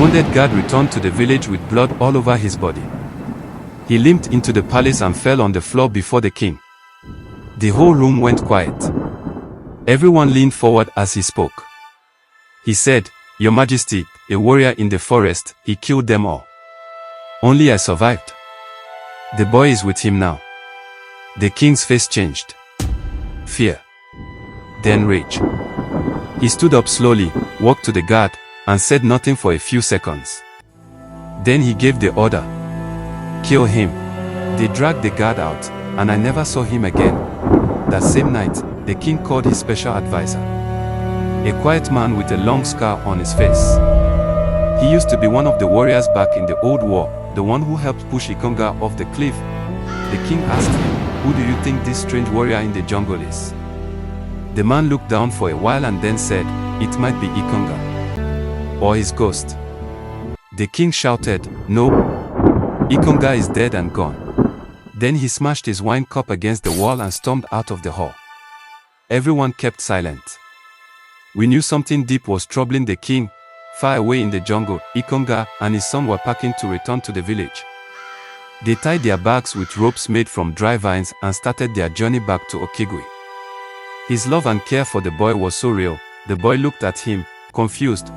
wounded guard returned to the village with blood all over his body. He limped into the palace and fell on the floor before the king. The whole room went quiet. Everyone leaned forward as he spoke. He said, "Your Majesty, a warrior in the forest, he killed them all. Only I survived. The boy is with him now." The king's face changed. Fear. Then rage. He stood up slowly, walked to the guard, and said nothing for a few seconds. Then he gave the order. "Kill him." They dragged the guard out, and I never saw him again. That same night, the king called his special advisor. A quiet man with a long scar on his face. He used to be one of the warriors back in the old war, the one who helped push Ikenga off the cliff. The king asked him, "Who do you think this strange warrior in the jungle is?" The man looked down for a while and then said, "It might be Ikenga. Or his ghost." The king shouted, "No. Ikenga is dead and gone." Then he smashed his wine cup against the wall and stormed out of the hall. Everyone kept silent. We knew something deep was troubling the king. Far away in the jungle, Ikenga and his son were packing to return to the village. They tied their bags with ropes made from dry vines and started their journey back to Okigwe. His love and care for the boy was so real. The boy looked at him, confused.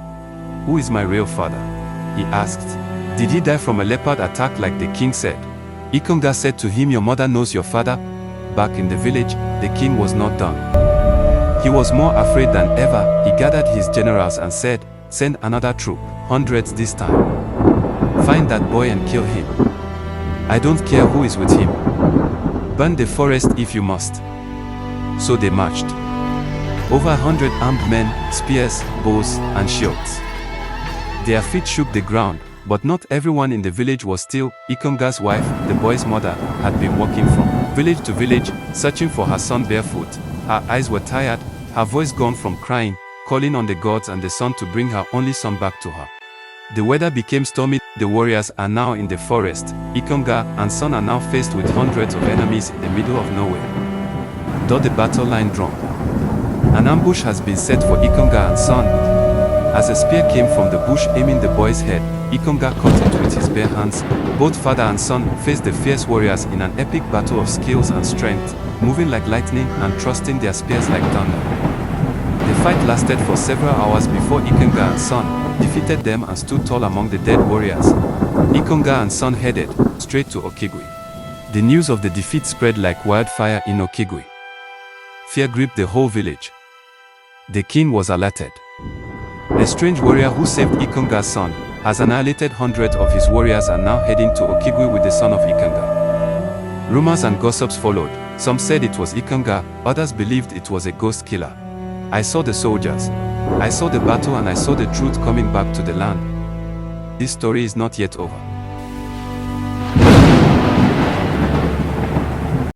"Who is my real father?" he asked. "Did he die from a leopard attack like the king said?" Ikenga said to him, "Your mother knows your father." Back in the village, the king was not done. He was more afraid than ever. He gathered his generals and said, "Send another troop, hundreds this time. Find that boy and kill him. I don't care who is with him. Burn the forest if you must." So they marched. Over 100 armed men, spears, bows, and shields. Their feet shook the ground, but not everyone in the village was still. Ikenga's wife, the boy's mother, had been walking from village to village, searching for her son barefoot. Her eyes were tired, her voice gone from crying, calling on the gods and the sun to bring her only son back to her. The weather became stormy. The warriors are now in the forest. Ikenga and son are now faced with hundreds of enemies in the middle of nowhere. Though the battle line drawn. An ambush has been set for Ikenga and son. As a spear came from the bush aiming the boy's head, Ikenga caught it with his bare hands. Both father and son faced the fierce warriors in an epic battle of skills and strength, moving like lightning and thrusting their spears like thunder. The fight lasted for several hours before Ikenga and son defeated them and stood tall among the dead warriors. Ikenga and son headed straight to Okigwe. The news of the defeat spread like wildfire in Okigwe. Fear gripped the whole village. The king was alerted. The strange warrior who saved Ikenga's son has annihilated hundreds of his warriors and now heading to Okigwe with the son of Ikenga. Rumors and gossips followed. Some said it was Ikenga, others believed it was a ghost killer. I saw the soldiers. I saw the battle and I saw the truth coming back to the land. This story is not yet over.